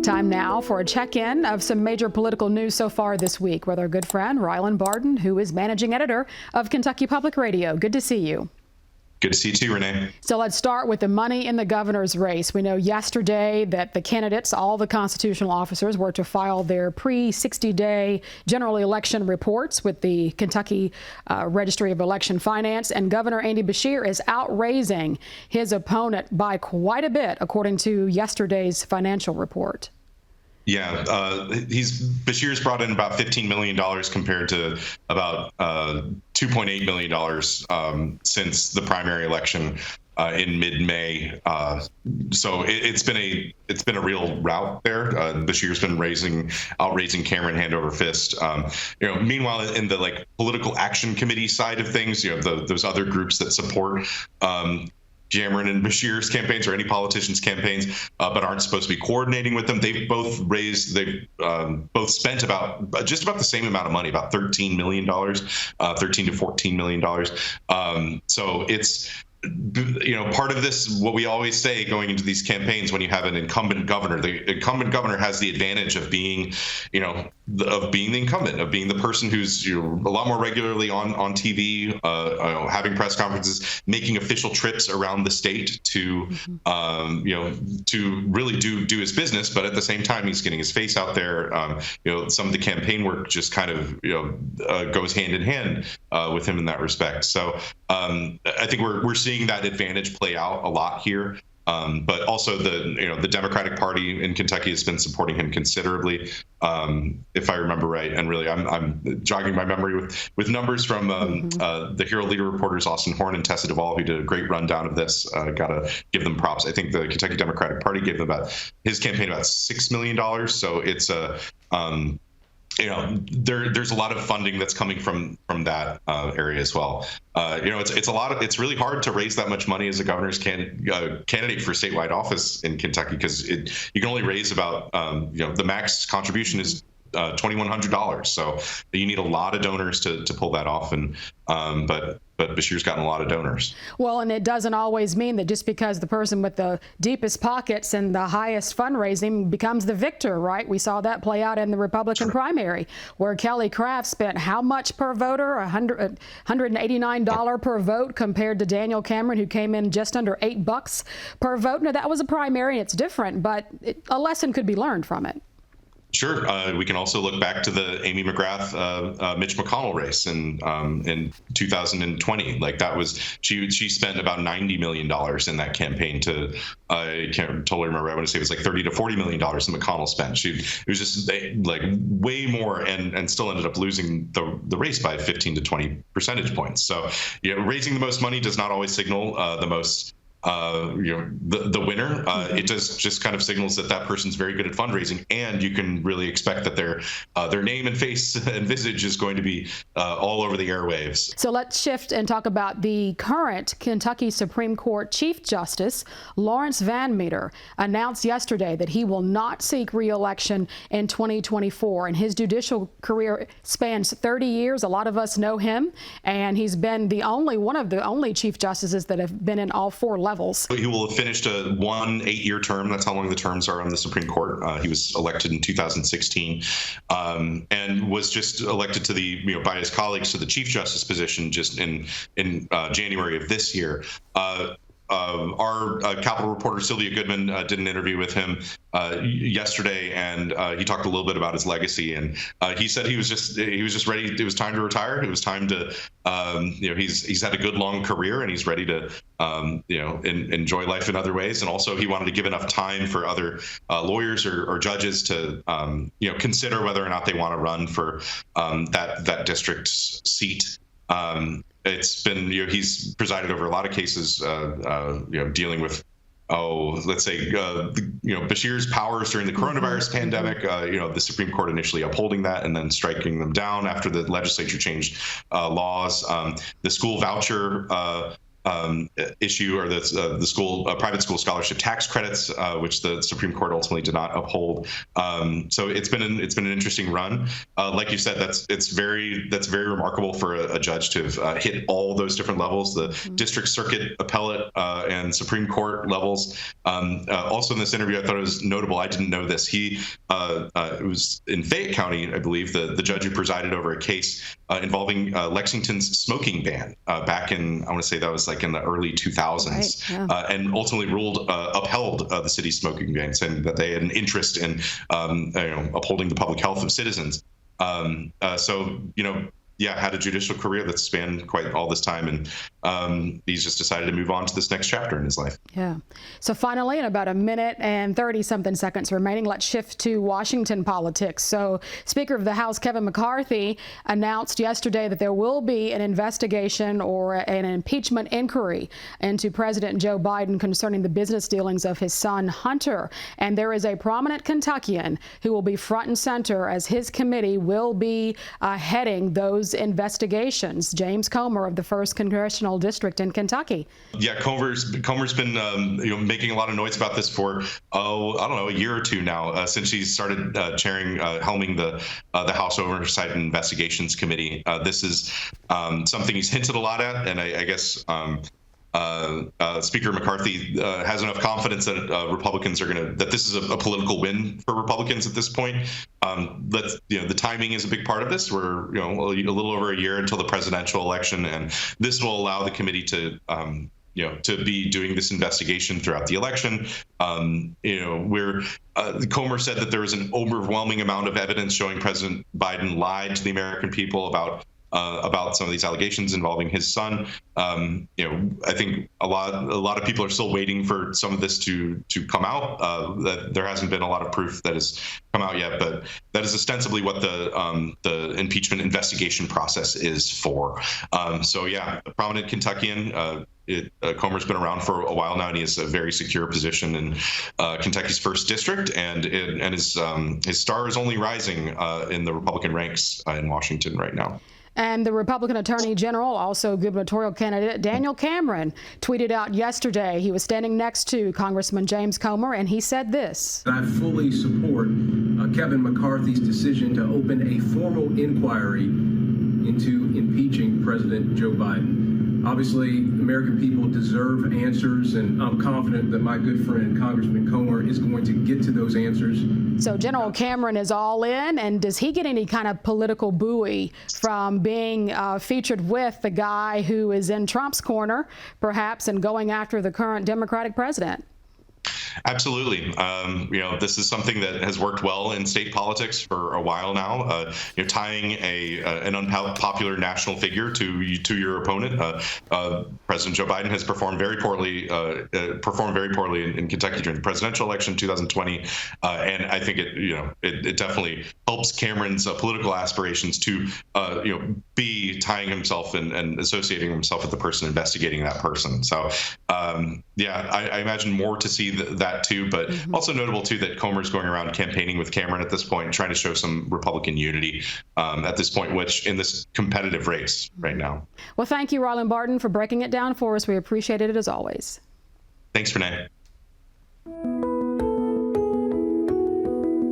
Time now for a check-in of some major political news so far this week with our good friend Rylan Barton, who is managing editor of Kentucky Public Radio. Good to see you. Good to see you too, Renee. So let's start with the money in the governor's race. We know yesterday that the candidates, all the constitutional officers, were to file their pre-60-day general election reports with the Kentucky Registry of Election Finance, and Governor Andy Beshear is outraising his opponent by quite a bit, according to yesterday's financial report. Yeah, Beshear's brought in about $15 million compared to about $2.8 million since the primary election in mid-May. So it's been a real rout there. Beshear's been outraising Cameron hand over fist. Meanwhile, in the political action committee side of things, those other groups that support Cameron and Beshear's campaigns or any politician's campaigns, but aren't supposed to be coordinating with them. They've both spent just about the same amount of money, about $13 million, $13 to $14 million. So it's, part of this, what we always say going into these campaigns, when you have an incumbent governor, the incumbent governor has the advantage of being, the incumbent, of being the person who's a lot more regularly on TV, having press conferences, making official trips around the state to, to really do his business. But at the same time, he's getting his face out there. Some of the campaign work just kind of, goes hand in hand with him in that respect. So I think we're seeing that advantage play out a lot here. But also the Democratic Party in Kentucky has been supporting him considerably, if I remember right. And really, I'm jogging my memory with numbers from the Herald Leader reporters Austin Horn and Tessa Duvall, who did a great rundown of this. Gotta give them props. I think the Kentucky Democratic Party gave them his campaign about $6 million. So it's there's a lot of funding that's coming from that area as well. It's really hard to raise that much money as a governor's candidate for statewide office in Kentucky, because you can only raise about the max contribution is $2,100. So you need a lot of donors to pull that off, and but Beshear's gotten a lot of donors. Well, and it doesn't always mean that just because the person with the deepest pockets and the highest fundraising becomes the victor, right? We saw that play out in the Republican primary, where Kelly Craft spent how much per voter? $189 per vote, compared to Daniel Cameron, who came in just under $8 per vote. Now, that was a primary, it's different, but a lesson could be learned from it. Sure. We can also look back to the Amy McGrath, Mitch McConnell race in 2020. She spent about $90 million in that campaign to, I can't totally remember. I want to say it was like $30 to $40 million that McConnell spent. It was just way more, and still ended up losing the race by 15 to 20 percentage points. So, raising the most money does not always signal the most. The winner. It just kind of signals that person's very good at fundraising, and you can really expect that their name and face and visage is going to be all over the airwaves. So let's shift and talk about the current Kentucky Supreme Court Chief Justice. Lawrence Van Meter announced yesterday that he will not seek re-election in 2024, and his judicial career spans 30 years. A lot of us know him, and he's been one of the only Chief Justices that have been in all four levels. He will have finished a 8-year term. That's how long the terms are on the Supreme Court. He was elected in 2016 and was just elected to by his colleagues to the Chief Justice position just in January of this year. Our Capitol reporter Sylvia Goodman did an interview with him yesterday, and he talked a little bit about his legacy. And he said he was just ready. It was time to retire. It was time to he's had a good long career, and he's ready to enjoy life in other ways. And also, he wanted to give enough time for other lawyers or judges to consider whether or not they want to run for that district seat. It's been, he's presided over a lot of cases, dealing with, let's say, Beshear's powers during the coronavirus pandemic, the Supreme Court initially upholding that and then striking them down after the legislature changed laws. The school voucher issue, or the school private school scholarship tax credits, which the Supreme Court ultimately did not uphold. So it's been an interesting run. Like you said, that's very remarkable for a judge to have hit all those different levels, the district, circuit, appellate, and Supreme Court levels. Also in this interview, I thought it was notable. I didn't know this. It was in Fayette County, I believe, the judge who presided over a case involving Lexington's smoking ban back in, I want to say that was like in the early 2000s, right, yeah. And ultimately upheld the city's smoking ban, saying that they had an interest in upholding the public health of citizens. So, had a judicial career that spanned quite all this time, and he's just decided to move on to this next chapter in his life. Yeah. So finally, in about a minute and 30-something seconds remaining, let's shift to Washington politics. So Speaker of the House Kevin McCarthy announced yesterday that there will be an investigation or an impeachment inquiry into President Joe Biden concerning the business dealings of his son Hunter. And there is a prominent Kentuckian who will be front and center as his committee will be heading those investigations. James Comer of the 1st Congressional District in Kentucky. Yeah, Comer's been making a lot of noise about this for a year or two now, since he started helming the House Oversight and Investigations Committee. This is something he's hinted a lot at, and I guess Speaker McCarthy has enough confidence that Republicans that this is a political win for Republicans at this point. The timing is a big part of this. We're a little over a year until the presidential election, and this will allow the committee to be doing this investigation throughout the election. Comer said that there was an overwhelming amount of evidence showing President Biden lied to the American people about some of these allegations involving his son. I think a lot of people are still waiting for some of this to come out. That there hasn't been a lot of proof that has come out yet, but that is ostensibly what the impeachment investigation process is for. A prominent Kentuckian. Comer's been around for a while now, and he has a very secure position in Kentucky's 1st District, and his star is only rising in the Republican ranks in Washington right now. And the Republican Attorney General, also gubernatorial candidate Daniel Cameron, tweeted out yesterday he was standing next to Congressman James Comer, and he said this. I fully support Kevin McCarthy's decision to open a formal inquiry into impeaching President Joe Biden. Obviously, American people deserve answers, and I'm confident that my good friend Congressman Comer is going to get to those answers. So General Cameron is all in, and does he get any kind of political buoy from being featured with the guy who is in Trump's corner, perhaps, and going after the current Democratic president? Absolutely. This is something that has worked well in state politics for a while now. Tying an unpopular national figure to your opponent. President Joe Biden has performed very poorly in Kentucky during the presidential election in 2020, and I think it definitely helps Cameron's political aspirations to be tying himself and associating himself with the person investigating that person. So I imagine more to see that too, but also notable too that Comer's going around campaigning with Cameron at this point, trying to show some Republican unity at this point, which in this competitive race right now. Well, thank you, Ryland Barton, for breaking it down for us. We appreciated it as always. Thanks, Renee.